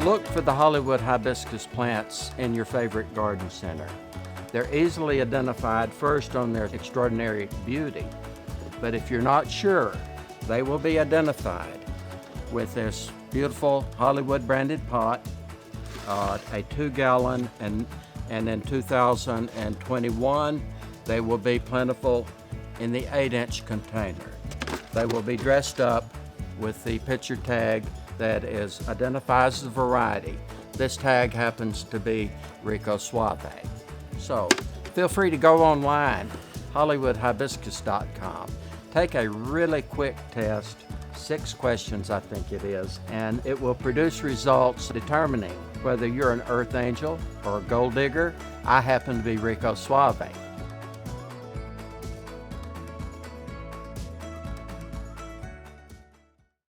Look for the Hollywood hibiscus plants in your favorite garden center. They're easily identified first on their extraordinary beauty, but if you're not sure, they will be identified with this beautiful Hollywood branded pot, a 2-gallon, and in 2021, they will be plentiful in the 8-inch container. They will be dressed up with the picture tag that identifies the variety. This tag happens to be Rico Suave. So feel free to go online, HollywoodHibiscus.com. Take a really quick test, 6 questions I think it is, and it will produce results determining whether you're an earth angel or a gold digger. I happen to be Rico Suave.